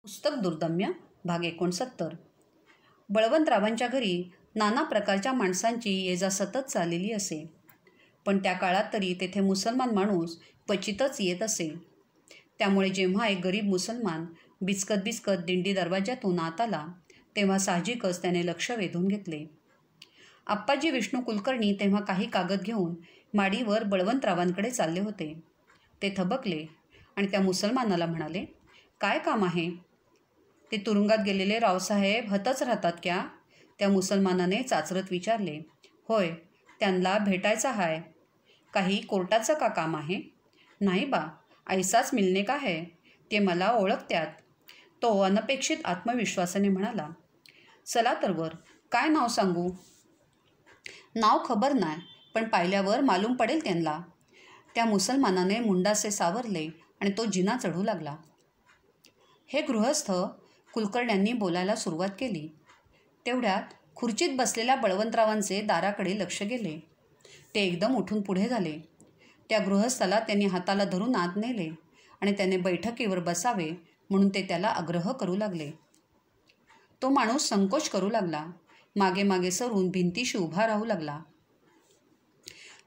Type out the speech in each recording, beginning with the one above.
पुस्तक दुर्दम्य भाग 69. बळवंतरावांच्या घरी नाना प्रकारच्या माणसांची ये जा सतत चाललेली असे. पण त्या काळात तरी तेथे मुसलमान माणूस क्वचितच येत असे. त्यामुळे जेव्हा एक गरीब मुसलमान बिचकत दिंडी दरवाज्यातून आत आला तेव्हा साहजिकच त्याने लक्ष वेधून घेतले. आप्पाजी विष्णू कुलकर्णी तेव्हा काही कागद घेऊन माडीवर बळवंतरावांकडे चालले होते. ते थबकले आणि त्या मुसलमानाला म्हणाले, काय काम आहे? ते तुरुंगात गेलेले रावसाहेब हतच राहतात क्या? त्या मुसलमानाने चाचरत विचारले. होय, त्यांना भेटायचं आहे. काही कोर्टाचं का काम आहे? नाही बा, ऐसाच मिलने का है. ते मला ओळखत्यात. तो अनपेक्षित आत्मविश्वासाने म्हणाला. चला तर वर, काय नाव सांगू? नाव खबर नाही, पण पाहिल्यावर मालूम पडेल त्यांना. त्या मुसलमानाने मुंडासे सावरले आणि तो जिना चढू लागला. हे गृहस्थ, कुलकर्ण्यांनी बोलायला सुरुवात केली. तेवढ्यात खुर्चीत बसलेल्या बळवंतरावांचे दाराकडे लक्ष गेले. ते एकदम उठून पुढे झाले. त्या गृहस्थाला त्यांनी हाताला धरून आत नेले आणि त्याने बैठकीवर बसावे म्हणून ते त्याला आग्रह करू लागले. तो माणूस संकोच करू लागला. मागे मागे सरून भिंतीशी उभा राहू लागला.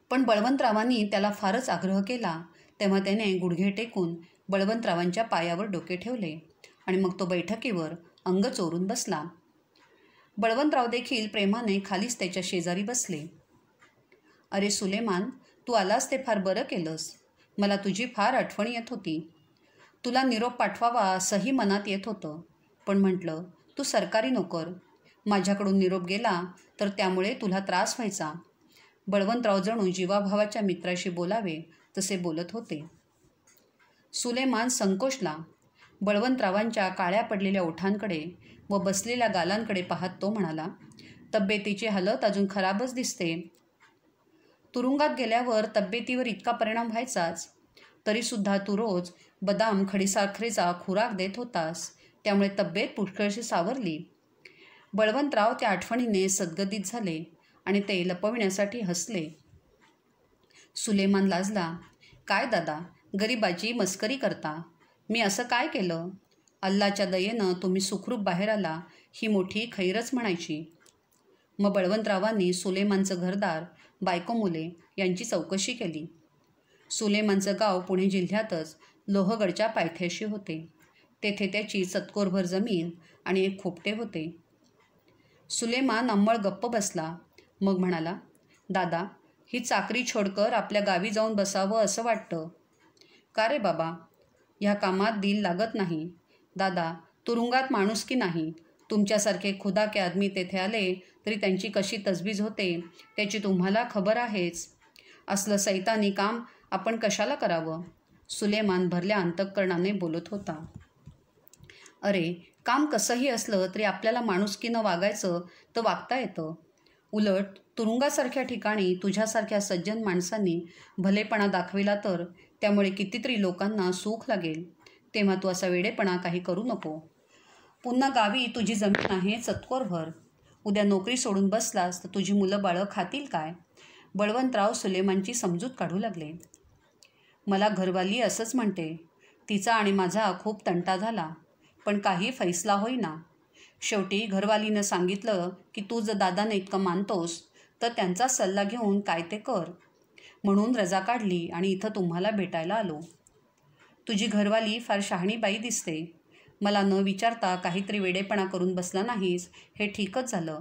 पण बळवंतरावांनी त्याला फारच आग्रह केला तेव्हा त्याने गुडघे टेकून बळवंतरावांच्या पायावर डोके ठेवले आणि मग तो बैठकीवर अंग चोरून बसला. बळवंतराव देखील प्रेमाने खालीच त्याच्या शेजारी बसले. अरे सुलेमान, तू आलास ते फार बरं केलंस. मला तुझी फार आठवण येत होती. तुला निरोप पाठवावा असंही मनात येत होतं. पण म्हटलं, तू सरकारी नोकर. माझ्याकडून निरोप गेला तर त्यामुळे तुला त्रास व्हायचा. बळवंतराव जणू जीवाभावाच्या मित्राशी बोलावे तसे बोलत होते. सुलेमान संकोचला. बळवंतरावांच्या काळ्या पडलेल्या ओठांकडे व बसलेल्या गालांकडे पाहत तो म्हणाला, तब्येतीची हालत अजून खराबच दिसते. तुरुंगात गेल्यावर तब्येतीवर इतका परिणाम व्हायचाच. तरीसुद्धा तू रोज बदाम खडीसाखरेचा खुराक देत होतास, त्यामुळे तब्येत पुष्कळशी सावरली. बळवंतराव त्या आठवणीने सद्गदित झाले आणि ते लपविण्यासाठी हसले. सुलेमान लाजला. काय दादा, गरिबाची मस्करी करता. मी असं काय केलं? अल्लाच्या दयेनं तुम्ही सुखरूप बाहेर आला ही मोठी खैरच म्हणायची. मग बळवंतरावांनी सुलेमानचं घरदार, बायको मुले यांची चौकशी केली. सुलेमानचं गाव पुणे जिल्ह्यातच लोहगडच्या पायथ्याशी होते. तेथे त्याची चतकोरभर जमीन आणि एक खोपटे होते. सुलेमान अंमळ गप्प बसला. मग म्हणाला, दादा, ही चाकरी छोडकर आपल्या गावी जाऊन बसावं असं वाटतं. का रे बाबा? ह्या कामात दिल लागत नाही. दादा, तुरुंगात माणुसकी नाही. तुमच्यासारखे खुदा के आदमी तेथे आले तरी त्यांची कशी तजबीज होते त्याची तुम्हाला खबर आहेच. असलं सैतानी काम आपण कशाला करावं? सुलेमान भरल्या अंतःकरणाने बोलत होता. अरे, काम कसंही असलं तरी आपल्याला माणुसकीनं वागायचं तर वागता येतं. उलट तुरुंगासारख्या ठिकाणी तुझ्यासारख्या सज्जन माणसांनी भलेपणा दाखविला तर त्यामुळे कितीतरी लोकांना सुख लागेल. तेव्हा तू असा वेडेपणा काही करू नको. पुन्हा गावी तुझी जमीन आहे चतकोरभर. उद्या नोकरी सोडून बसलास तर तुझी मुलं बाळं खातील काय? बळवंतराव सुलेमानची समजूत काढू लागले. मला घरवाली असंच म्हणते. तिचा आणि माझा खूप तंटा झाला, पण काही फैसला होईना. शेवटी घरवालीनं सांगितलं की तू जर दादाने इतकं मानतोस तर त्यांचा सल्ला घेऊन काय ते कर. म्हणून रजा काढली आणि इथं तुम्हाला भेटायला आलो. तुझी घरवाली फार शहाणी बाई दिसते. मला न विचारता काहीतरी वेडेपणा करून बसला नाहीस हे ठीकच झालं.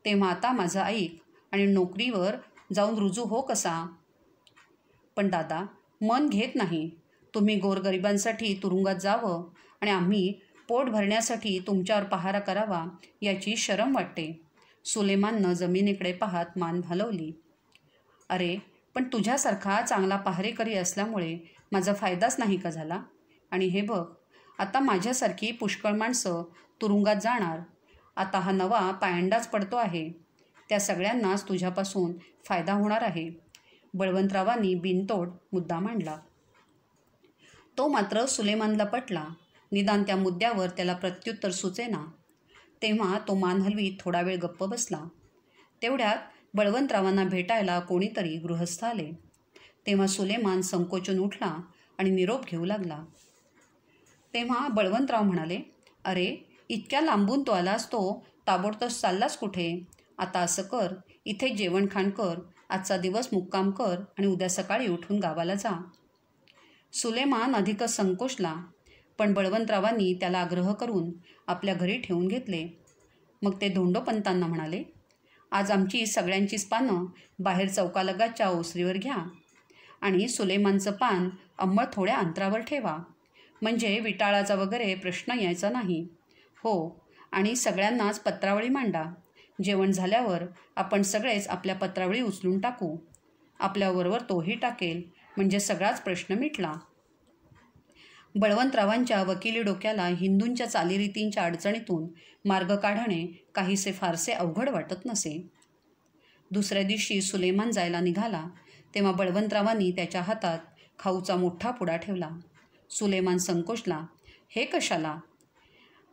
तेव्हा आता माझं ऐक आणि नोकरीवर जाऊन रुजू हो कसा. पण दादा, मन घेत नाही. तुम्ही गोरगरिबांसाठी तुरुंगात जावं आणि आम्ही पोट भरण्यासाठी तुमच्यावर पहारा करावा याची शरम वाटते. सुलेमाननं जमिनीकडे पाहत मान हलवली. अरे, पण तुझ्यासारखा चांगला पहारेकरी असल्यामुळे माझा फायदाच नाही का झाला? आणि हे बघ, आता माझ्यासारखी पुष्कळ माणसं तुरुंगात जाणार. आता हा नवा पायंडाच पडतो आहे. त्या सगळ्यांनाच तुझ्यापासून फायदा होणार आहे. बळवंतरावांनी बिनतोड मुद्दा मांडला. तो मात्र सुलेमानला पटला. निदान त्या मुद्द्यावर त्याला प्रत्युत्तर सुचेना. तेव्हा तो मान हलवीत थोडा वेळ गप्प बसला. तेवढ्यात बळवंतरावांना भेटायला कोणीतरी गृहस्थ आले. तेव्हा सुलेमान संकोचून उठला आणि निरोप घेऊ लागला. तेव्हा बळवंतराव म्हणाले, अरे, इतक्या लांबून तो आलास, तो ताबडतोब चाललास कुठे? आता असं कर, इथे जेवणखाण कर, आजचा दिवस मुक्काम कर आणि उद्या सकाळी उठून गावाला जा. सुलेमान अधिकच संकोचला, पण बळवंतरावांनी त्याला आग्रह करून आपल्या घरी ठेवून घेतले. मग ते धोंडोपंतांना म्हणाले, आज आमची सगळ्यांचीच पानं बाहेर चौकालगतच्या ओसरीवर घ्या आणि सुलेमानचं पान अंमळ थोड्या अंतरावर ठेवा, म्हणजे विटाळाचा वगैरे प्रश्न यायचा नाही. हो, आणि सगळ्यांनाच पत्रावळी मांडा. जेवण झाल्यावर आपण सगळेच आपल्या पत्रावळी उचलून टाकू. आपल्याबरोबर तोही टाकेल, म्हणजे सगळाच प्रश्न मिटला. बळवंतरावांच्या वकिली डोक्याला हिंदूंच्या चालीरीतींच्या अडचणीतून मार्ग काढणे काहीसे फारसे अवघड वाटत नसे. दुसऱ्या दिवशी सुलेमान जायला निघाला तेव्हा बळवंतरावांनी त्याच्या हातात खाऊचा मोठा पुडा ठेवला. सुलेमान संकोचला. हे कशाला?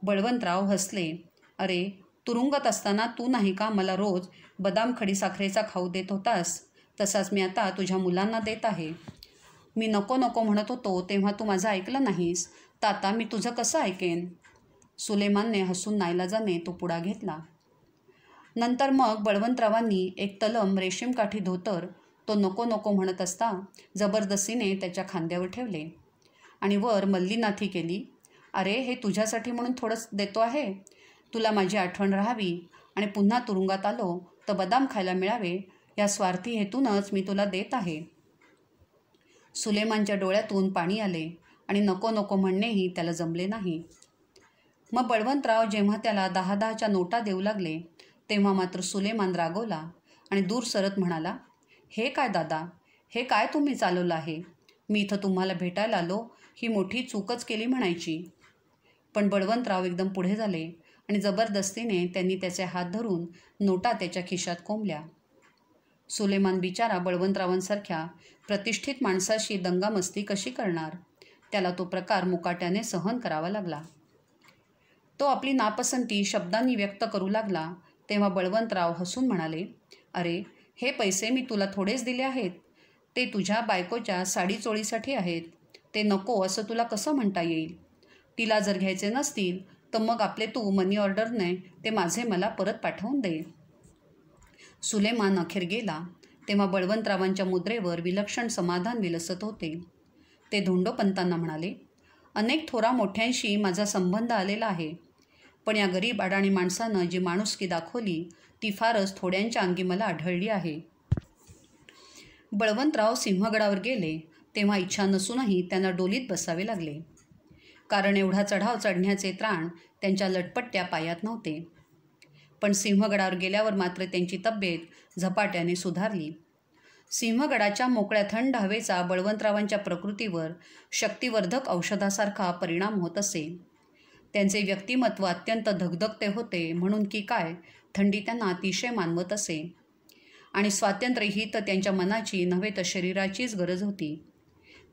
बळवंतराव हसले. अरे, तुरुंगात असताना तू नाही का मला रोज बदाम खडीसाखरेचा खाऊ देत होतास, तसाच मी आता तुझ्या मुलांना देत आहे. मी नको नको म्हणत होतो तेव्हा तू माझं ऐकलं नाहीस, तर आता मी तुझं कसं ऐकेन? सुलेमानने हसून नाईलाजाने तो पुडा घेतला. नंतर मग बळवंतरावांनी एक तलम रेशीमकाठी धोतर तो नको नको म्हणत असता जबरदस्तीने त्याच्या खांद्यावर ठेवले आणि वर मल्लीनाथी केली. अरे, हे तुझ्यासाठी म्हणून थोडंच देतो आहे. तुला माझी आठवण राहावी आणि पुन्हा तुरुंगात आलो तर बदाम खायला मिळावे, या स्वार्थी हेतूनच मी तुला देत आहे. सुलेमानच्या डोळ्यातून पाणी आले आणि नको नको म्हणणेही त्याला जमले नाही. मग बळवंतराव जेव्हा त्याला 10-10च्या नोटा देऊ लागले तेव्हा मात्र सुलेमान रागवला आणि दूर सरत म्हणाला, हे काय दादा, हे काय तुम्ही चालवलं आहे? मी इथं तुम्हाला भेटायला आलो, ही मोठी चूकच केली म्हणायची. पण बळवंतराव एकदम पुढे झाले आणि जबरदस्तीने त्यांनी त्याचे हात धरून नोटा त्याच्या खिशात कोंबल्या. सुलेमान बिचारा बळवंतरावांसारख्या प्रतिष्ठित माणसाशी दंगामस्ती कशी करणार? त्याला तो प्रकार मुकाट्याने सहन करावा लागला. तो आपली नापसंती शब्दांनी व्यक्त करू लागला तेव्हा बळवंतराव हसून म्हणाले, अरे, हे पैसे मी तुला थोडेच दिले आहेत. ते तुझ्या बायकोच्या साडी चोळीसाठी आहेत. ते नको असं तुला कसं म्हणता येईल? तिला जर घ्यायचे नसतील तर मग आपले तू मनी ऑर्डरने ते माझे मला परत पाठवून दे. सुलेमान अखेर गेला तेव्हा बळवंतरावांच्या मुद्रेवर विलक्षण समाधान विलसत होते. ते धोंडोपंतांना म्हणाले, अनेक थोरा मोठ्यांशी माझा संबंध आलेला आहे, पण या गरीब अडाणी माणसानं जी माणुसकी दाखवली ती फारच थोड्यांच्या अंगी मला आढळली आहे. बळवंतराव सिंहगडावर गेले तेव्हा इच्छा नसूनही त्यांना डोलीत बसावे लागले, कारण एवढा चढाव चढण्याचे त्राण त्यांच्या लटपट्ट्या पायात नव्हते. पण सिंहगडावर गेल्यावर मात्र त्यांची तब्येत झपाट्याने सुधारली. सिंहगडाच्या मोकळ्या थंड हवेचा बळवंतरावांच्या प्रकृतीवर शक्तिवर्धक औषधासारखा परिणाम होत असे. त्यांचे व्यक्तिमत्व अत्यंत धगधगते होते म्हणून की काय, थंडी त्यांना अतिशय मानवत असे. आणि स्वातंत्र्य ही तर त्यांच्या मनाची नव्हे तर शरीराचीच गरज होती.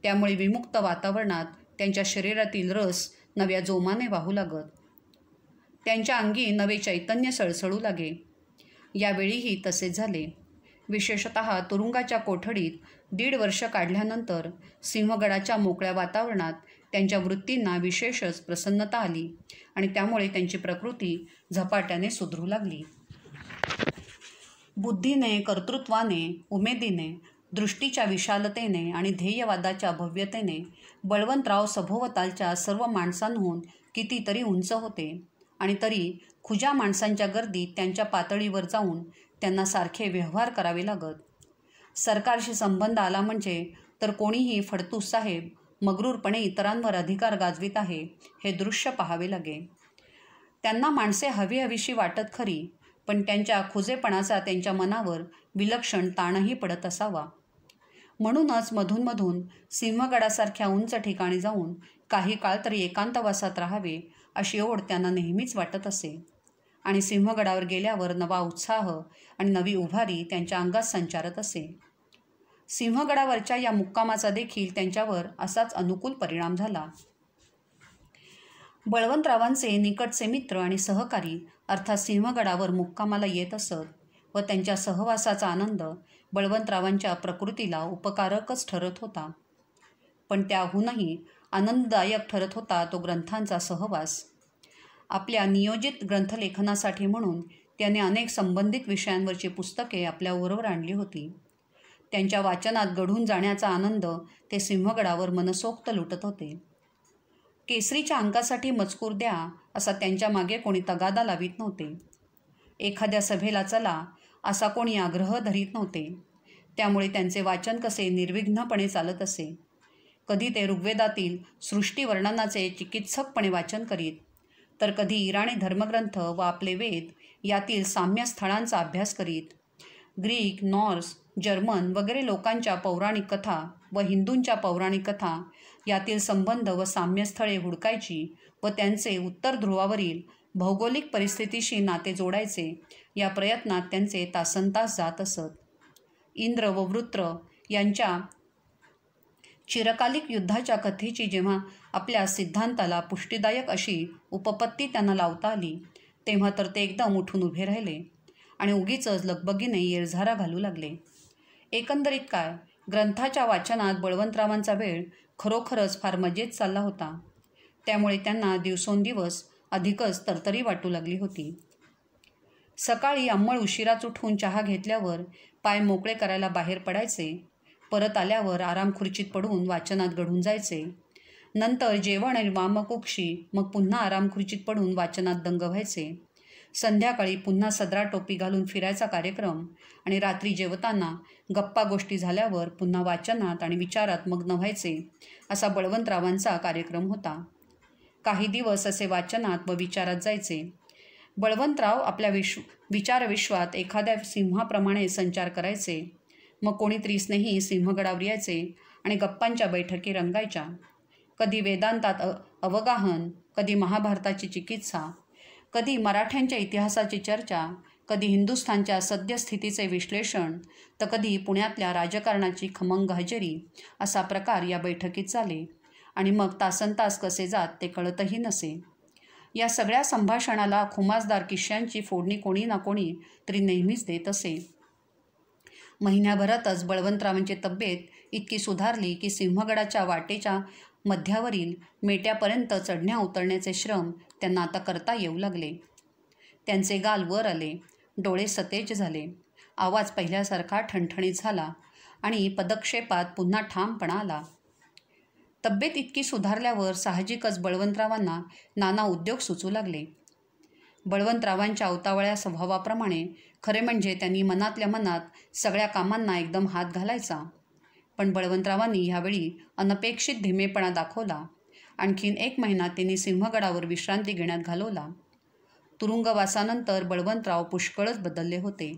त्यामुळे विमुक्त वातावरणात त्यांच्या शरीरातील रस नव्या जोमाने वाहू लागत. त्यांच्या अंगी नवे चैतन्य सळसळू लागे. यावेळीही तसेच झाले. विशेषतः तुरुंगाच्या कोठडीत 1.5 वर्ष काढल्यानंतर सिंहगडाच्या मोकळ्या वातावरणात त्यांच्या वृत्तींना विशेषच प्रसन्नता आली आणि त्यामुळे त्यांची प्रकृती झपाट्याने सुधरू लागली. बुद्धीने, कर्तृत्वाने, उमेदीने, दृष्टीच्या विशालतेने आणि ध्येयवादाच्या भव्यतेने बळवंतराव सभोवतालच्या सर्व माणसांहून कितीतरी उंच होते आणि तरी खुज्या माणसांच्या गर्दीत त्यांच्या पातळीवर जाऊन त्यांना सारखे व्यवहार करावे लागत. सरकारशी संबंध आला म्हणजे तर कोणीही फडतूस साहेब मगरूरपणे इतरांवर अधिकार गाजवित आहे हे दृश्य पाहावे लागे. त्यांना माणसे हवीहवीशी वाटत खरी, पण त्यांच्या खुजेपणाचा त्यांच्या मनावर विलक्षण ताणही पडत असावा. म्हणूनच मधून सिंहगडासारख्या उंच ठिकाणी जाऊन काही काळ तरी एकांतवासात राहावे अशी ओढ त्यांना नेहमीच वाटत असे. आणि सिंहगडावर गेल्यावर नवा उत्साह आणि नवी उभारी त्यांच्या अंगात संचारत असे. सिंहगडावरच्या या मुक्कामाचा देखील त्यांच्यावर असाच अनुकूल परिणाम झाला. बळवंतरावांचे निकटचे मित्र आणि सहकारी अर्थात सिंहगडावर मुक्कामाला येत असत व त्यांच्या सहवासाचा आनंद बळवंतरावांच्या प्रकृतीला उपकारकच ठरत होता. पण त्याहूनही आनंददायक ठरत होता तो ग्रंथांचा सहवास. आपल्या नियोजित ग्रंथलेखनासाठी म्हणून त्याने अनेक संबंधित विषयांवरची पुस्तके आपल्याबरोबर आणली होती. त्यांच्या वाचनात गढून जाण्याचा आनंद ते सिंहगडावर मनसोक्त लुटत होते. केसरीच्या अंकासाठी मजकूर द्या असा त्यांच्या मागे कोणी तगादा लावित नव्हते. एखाद्या सभेला चला असा कोणी आग्रह धरीत नव्हते. त्यामुळे त्यांचे वाचन कसे निर्विघ्नपणे चालत असे. कधी ते ऋग्वेदातील सृष्टीवर्णनाचे चिकित्सकपणे वाचन करीत, तर कधी इराणी धर्मग्रंथ व आपले वेद यातील साम्य स्थळांचा अभ्यास करीत, ग्रीक, नॉर्स, जर्मन वगैरे लोकांच्या पौराणिक कथा व हिंदूंच्या पौराणिक कथा यातील संबंध व साम्यस्थळे हुडकायची व त्यांचे उत्तर ध्रुवावरील भौगोलिक परिस्थितीशी नाते जोडायचे या प्रयत्नात त्यांचे तासनतास जात असत. इंद्र व वृत्र यांच्या चिरकालिक युद्धाच्या कथेची जेव्हा आपल्या सिद्धांताला पुष्टीदायक अशी उपपत्ती त्यांना लावता आली, तेव्हा तर ते एकदम उठून उभे राहिले आणि उगीचच लगबगीने येरझारा घालू लागले. एकंदरीत काय, ग्रंथाच्या वाचनात बळवंतरावांचा वेळ खरोखरच फार मजेत चालला होता. त्यामुळे त्यांना दिवसोंदिवस अधिकच तरतरी वाटू लागली होती. सकाळी अंमळ उशिराच उठून चहा घेतल्यावर पाय मोकळे करायला बाहेर पडायचे. परत आल्यावर आरामखुर्चीत पडून वाचनात गढून जायचे. नंतर जेवण आणि वामकुक्षी, मग पुन्हा आरामखुर्चीत पडून वाचनात दंग व्हायचे. संध्याकाळी पुन्हा सदरा टोपी घालून फिरायचा कार्यक्रम आणि रात्री जेवताना गप्पा गोष्टी झाल्यावर पुन्हा वाचनात आणि विचारात मग्न व्हायचे असा बळवंतरावांचा कार्यक्रम होता. काही दिवस असे वाचनात व विचारात जायचे. बळवंतराव आपल्या विचारविश्वात एखाद्या सिंहाप्रमाणे संचार करायचे. मग कोणीतरी स्नेही सिंहगडावर यायचे आणि गप्पांच्या बैठकी रंगायच्या. कधी वेदांतात अवगाहन, कधी महाभारताची चिकित्सा, कधी मराठ्यांच्या इतिहासाची चर्चा, कधी हिंदुस्थानच्या सद्यस्थितीचे विश्लेषण, तर कधी पुण्यातल्या राजकारणाची खमंग हजेरी असा प्रकार या बैठकीत चाले आणि मग तासनतास कसे जात ते कळतही नसे. या सगळ्या संभाषणाला खुमासदार किश्यांची फोडणी कोणी ना कोणी तरी नेहमीच देत असे. महिन्याभरातच बळवंतरावांची तब्येत इतकी सुधारली की सिंहगडाच्या वाटेच्या मध्यावरील मेट्यापर्यंत चढण्या उतरण्याचे श्रम त्यांना आता करता येऊ लागले. त्यांचे गाल वर आले, डोळे सतेज झाले, आवाज पहिल्यासारखा ठणठणीत झाला आणि पदक्षेपात पुन्हा ठामपणा आला. तब्येत इतकी सुधारल्यावर साहजिकच बळवंतरावांना नाना उद्योग सुचू लागले. बळवंतरावांच्या अवतावळ्या स्वभावाप्रमाणे खरे म्हणजे त्यांनी मनातल्या मनात सगळ्या कामांना एकदम हात घालायचा. पण बळवंतरावांनी ह्यावेळी अनपेक्षित धीमेपणा दाखवला. आणखीन 1 महिना त्यांनी सिंहगडावर विश्रांती घेण्यात घालवला. तुरुंगवासानंतर बळवंतराव पुष्कळच बदलले होते.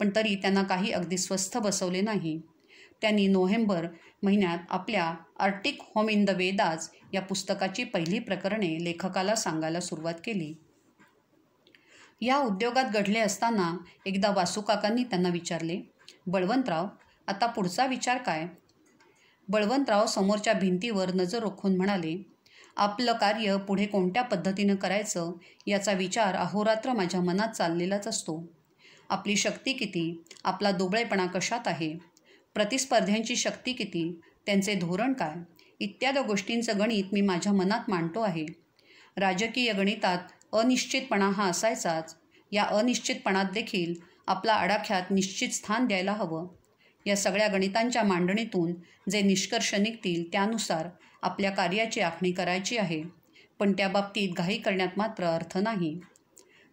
पण तरी त्यांना काही अगदी स्वस्थ बसवले नाही. त्यांनी नोव्हेंबर महिन्यात आपल्या Arctic home in the Vedas या पुस्तकाची पहिली प्रकरणे लेखकाला सांगायला सुरुवात केली. या उद्योगात घडले असताना एकदा वासूकाकांनी त्यांना विचारले, बळवंतराव, आता पुढचा विचार काय? बळवंतराव समोरच्या भिंतीवर नजर रोखून म्हणाले, आपलं कार्य पुढे कोणत्या पद्धतीनं करायचं याचा विचार अहोरात्र माझ्या मनात चाललेलाच असतो. आपली शक्ती किती, आपला दुबळेपणा कशात आहे, प्रतिस्पर्ध्यांची शक्ती किती, त्यांचे धोरण काय, इत्यादी गोष्टींचं गणित मी माझ्या मनात मांडतो आहे. राजकीय गणितात अनिश्चितपणा हा असायचाच. या अनिश्चितपणात देखील आपला आडाख्यात निश्चित स्थान द्यायला हवं. या सगळ्या गणितांच्या मांडणीतून जे निष्कर्ष निघतील त्यानुसार आपल्या कार्याची आखणी करायची आहे. पण त्या बाबतीत घाई करण्यात मात्र अर्थ नाही.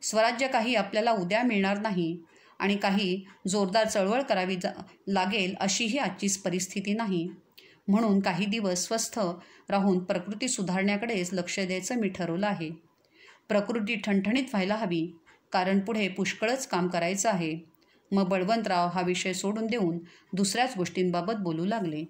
स्वराज्य काही आपल्याला उद्या मिळणार नाही आणि काही जोरदार चळवळ करावी लागेल अशीही आजचीच परिस्थिती नाही. म्हणून काही दिवस स्वस्थ राहून प्रकृती सुधारण्याकडेच लक्ष द्यायचं मी ठरवलं आहे. प्रकृती ठणठणीत व्हायला हवी, कारण पुढे पुष्कळच काम करायचं आहे. मग बळवंतराव हा विषय सोडून देऊन दुसऱ्याच गोष्टींबाबत बोलू लागले.